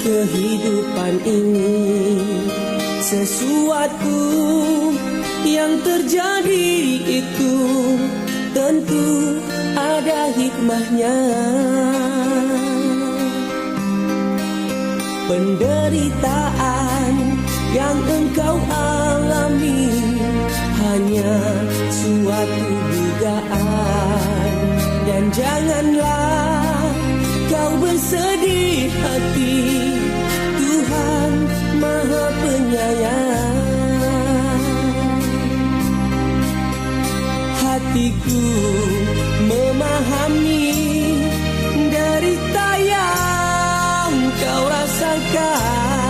kehidupan ini. Sesuatu yang terjadi itu tentu ada hikmahnya. Penderitaan yang engkau alami hanya suatu dugaan. Dan janganlah kau bersedih hati, Tuhan Maha Penyayang. Hatiku memahami derita yang kau rasakan.